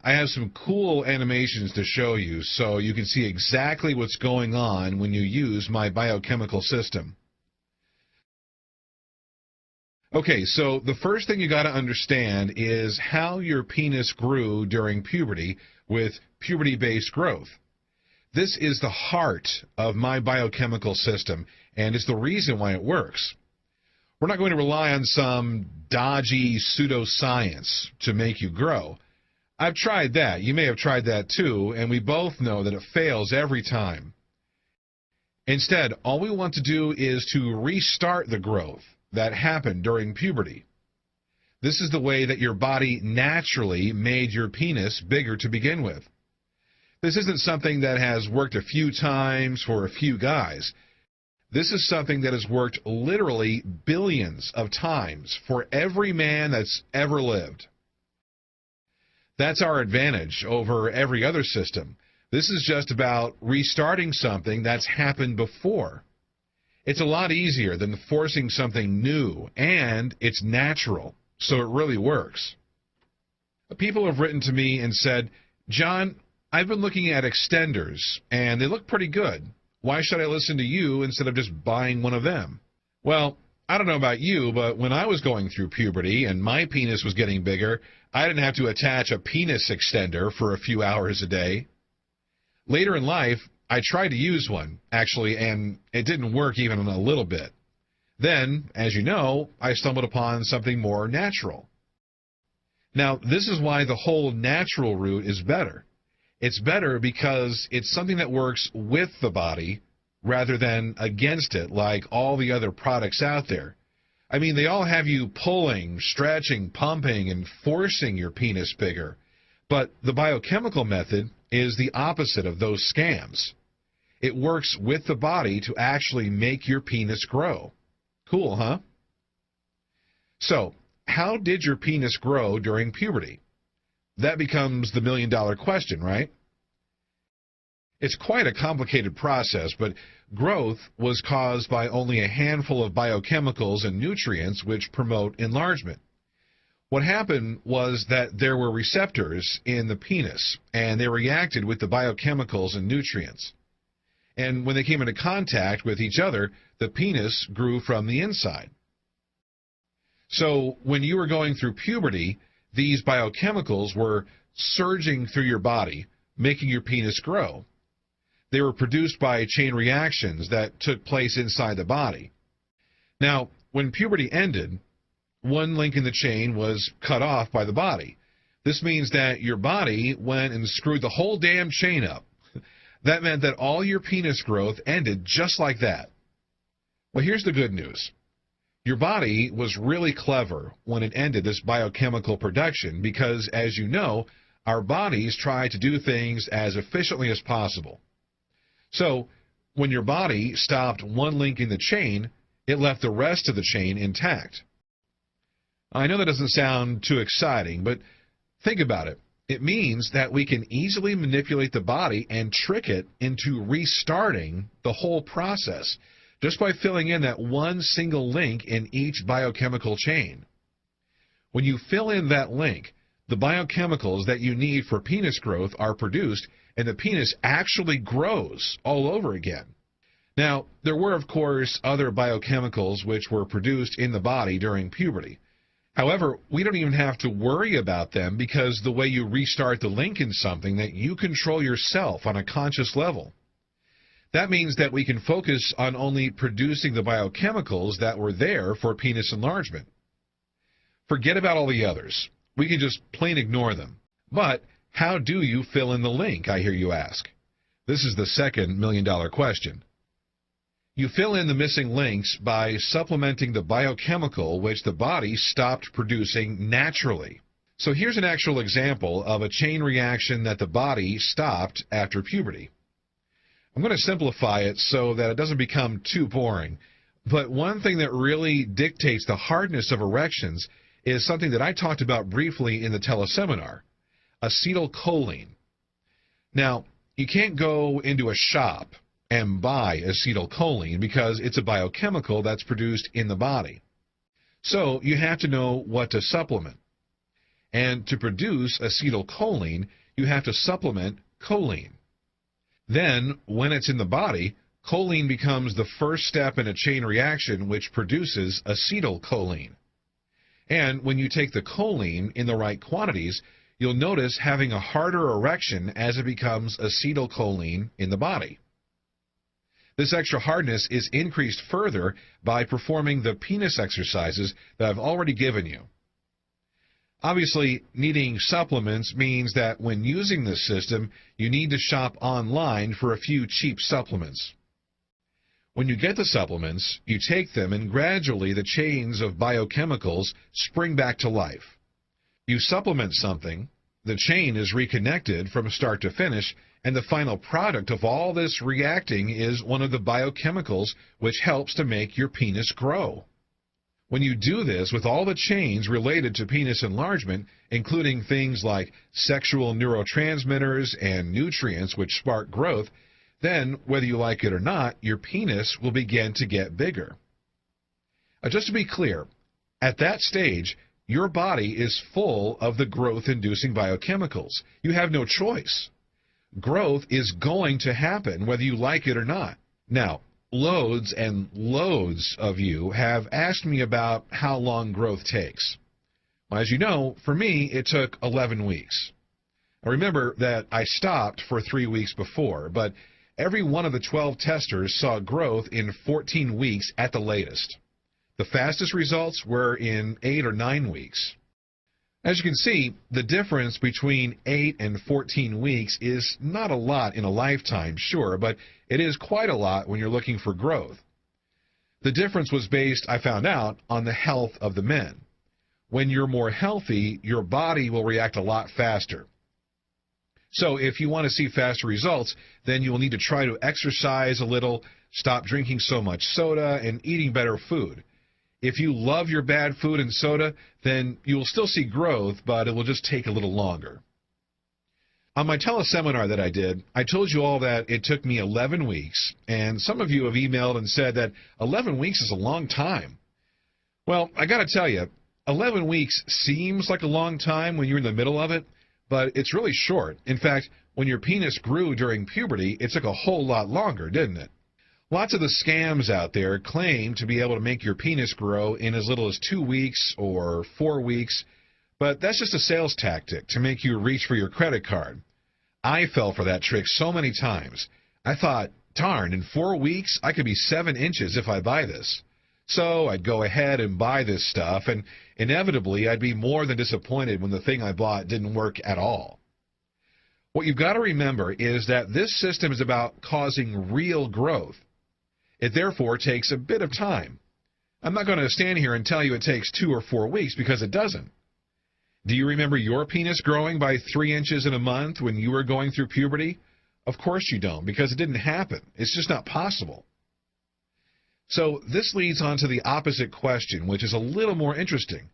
I have some cool animations to show you so you can see exactly what's going on when you use my biochemical system. Okay, so the first thing you got to understand is how your penis grew during puberty with puberty-based growth. This is the heart of my biochemical system, and it's the reason why it works. We're not going to rely on some dodgy pseudoscience to make you grow. I've tried that. You may have tried that too, and we both know that it fails every time. Instead, all we want to do is to restart the growth that happened during puberty. This is the way that your body naturally made your penis bigger to begin with. This isn't something that has worked a few times for a few guys. This is something that has worked literally billions of times for every man that's ever lived. That's our advantage over every other system. This is just about restarting something that's happened before. It's a lot easier than forcing something new, and it's natural, so it really works. People have written to me and said, "John, I've been looking at extenders, and they look pretty good. Why should I listen to you instead of just buying one of them?" Well, I don't know about you, but when I was going through puberty and my penis was getting bigger, I didn't have to attach a penis extender for a few hours a day. Later in life, I tried to use one, actually, and it didn't work even a little bit. Then, as you know, I stumbled upon something more natural. Now, this is why the whole natural route is better. It's better because it's something that works with the body rather than against it like all the other products out there. I mean, they all have you pulling, stretching, pumping, and forcing your penis bigger. But the biochemical method is the opposite of those scams. It works with the body to actually make your penis grow. Cool, huh? So, how did your penis grow during puberty? That becomes the million-dollar question, right? It's quite a complicated process, but growth was caused by only a handful of biochemicals and nutrients which promote enlargement. What happened was that there were receptors in the penis, and they reacted with the biochemicals and nutrients. And when they came into contact with each other, the penis grew from the inside. So when you were going through puberty, these biochemicals were surging through your body, making your penis grow. They were produced by chain reactions that took place inside the body. Now, when puberty ended, one link in the chain was cut off by the body. This means that your body went and screwed the whole damn chain up. That meant that all your penis growth ended just like that. Well, here's the good news. Your body was really clever when it ended this biochemical production because, as you know, our bodies try to do things as efficiently as possible. So, when your body stopped one link in the chain, it left the rest of the chain intact. I know that doesn't sound too exciting, but think about it. It means that we can easily manipulate the body and trick it into restarting the whole process just by filling in that one single link in each biochemical chain. When you fill in that link, the biochemicals that you need for penis growth are produced, and the penis actually grows all over again. Now, there were, of course, other biochemicals which were produced in the body during puberty. However, we don't even have to worry about them because the way you restart the link in something that you control yourself on a conscious level. That means that we can focus on only producing the biochemicals that were there for penis enlargement. Forget about all the others. We can just plain ignore them. But how do you fill in the link, I hear you ask? This is the second million-dollar question. You fill in the missing links by supplementing the biochemical which the body stopped producing naturally. So here's an actual example of a chain reaction that the body stopped after puberty. I'm going to simplify it so that it doesn't become too boring. But one thing that really dictates the hardness of erections is something that I talked about briefly in the teleseminar, acetylcholine. Now, you can't go into a shop and buy acetylcholine because it's a biochemical that's produced in the body. So you have to know what to supplement. And to produce acetylcholine, you have to supplement choline. Then, when it's in the body, choline becomes the first step in a chain reaction which produces acetylcholine. And when you take the choline in the right quantities, you'll notice having a harder erection as it becomes acetylcholine in the body. This extra hardness is increased further by performing the penis exercises that I've already given you. Obviously, needing supplements means that when using this system, you need to shop online for a few cheap supplements. When you get the supplements, you take them and gradually the chains of biochemicals spring back to life. You supplement something, the chain is reconnected from start to finish, and the final product of all this reacting is one of the biochemicals which helps to make your penis grow. When you do this with all the chains related to penis enlargement, including things like sexual neurotransmitters and nutrients which spark growth, then, whether you like it or not, your penis will begin to get bigger. Just to be clear, at that stage, your body is full of the growth-inducing biochemicals. You have no choice. Growth is going to happen whether you like it or not. Now, loads and loads of you have asked me about how long growth takes. Well, as you know, for me, it took 11 weeks. Now, remember that I stopped for 3 weeks before, but every one of the 12 testers saw growth in 14 weeks at the latest. The fastest results were in 8 or 9 weeks. As you can see, the difference between 8 and 14 weeks is not a lot in a lifetime, sure, but it is quite a lot when you're looking for growth. The difference was based, I found out, on the health of the men. When you're more healthy, your body will react a lot faster. So if you want to see faster results, then you will need to try to exercise a little, stop drinking so much soda, and eating better food. If you love your bad food and soda, then you will still see growth, but it will just take a little longer. On my teleseminar that I did, I told you all that it took me 11 weeks, and some of you have emailed and said that 11 weeks is a long time. Well, I got to tell you, 11 weeks seems like a long time when you're in the middle of it, but it's really short. In fact, when your penis grew during puberty, it took a whole lot longer, didn't it? Lots of the scams out there claim to be able to make your penis grow in as little as 2 weeks or 4 weeks, but that's just a sales tactic to make you reach for your credit card. I fell for that trick so many times. I thought, darn, in 4 weeks I could be 7 inches if I buy this. So I'd go ahead and buy this stuff, and inevitably I'd be more than disappointed when the thing I bought didn't work at all. What you've got to remember is that this system is about causing real growth. It therefore takes a bit of time. I'm not going to stand here and tell you it takes 2 or 4 weeks because it doesn't. Do you remember your penis growing by 3 inches in a month when you were going through puberty? Of course you don't, because it didn't happen. It's just not possible. So this leads on to the opposite question, which is a little more interesting.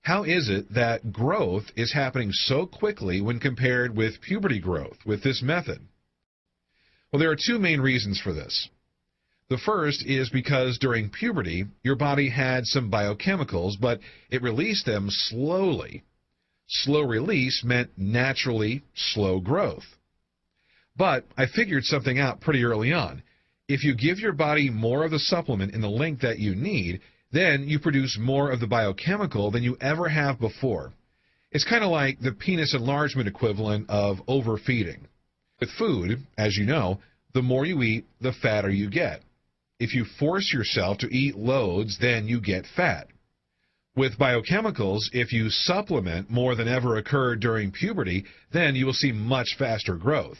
How is it that growth is happening so quickly when compared with puberty growth with this method? Well, there are 2 main reasons for this. The first is because during puberty, your body had some biochemicals, but it released them slowly. Slow release meant naturally slow growth. But I figured something out pretty early on. If you give your body more of the supplement in the length that you need, then you produce more of the biochemical than you ever have before. It's kind of like the penis enlargement equivalent of overfeeding. With food, as you know, the more you eat, the fatter you get. If you force yourself to eat loads, then you get fat. With biochemicals, if you supplement more than ever occurred during puberty, then you will see much faster growth.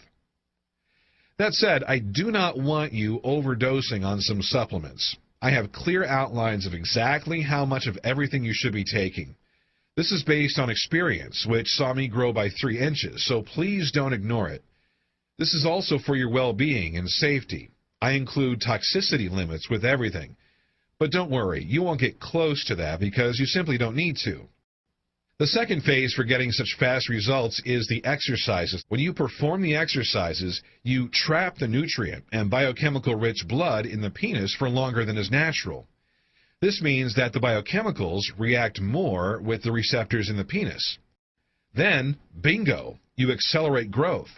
That said, I do not want you overdosing on some supplements. I have clear outlines of exactly how much of everything you should be taking. This is based on experience, which saw me grow by 3 inches, so please don't ignore it. This is also for your well-being and safety. I include toxicity limits with everything. But don't worry, you won't get close to that because you simply don't need to. The second phase for getting such fast results is the exercises. When you perform the exercises, you trap the nutrient and biochemical-rich blood in the penis for longer than is natural. This means that the biochemicals react more with the receptors in the penis. Then, bingo, you accelerate growth.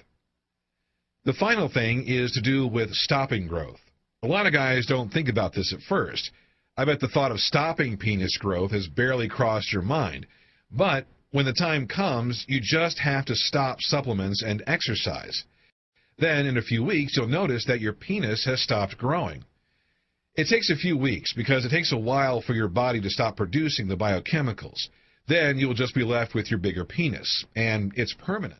The final thing is to do with stopping growth. A lot of guys don't think about this at first. I bet the thought of stopping penis growth has barely crossed your mind. But when the time comes, you just have to stop supplements and exercise. Then, in a few weeks, you'll notice that your penis has stopped growing. It takes a few weeks because it takes a while for your body to stop producing the biochemicals. Then you'll just be left with your bigger penis, and it's permanent.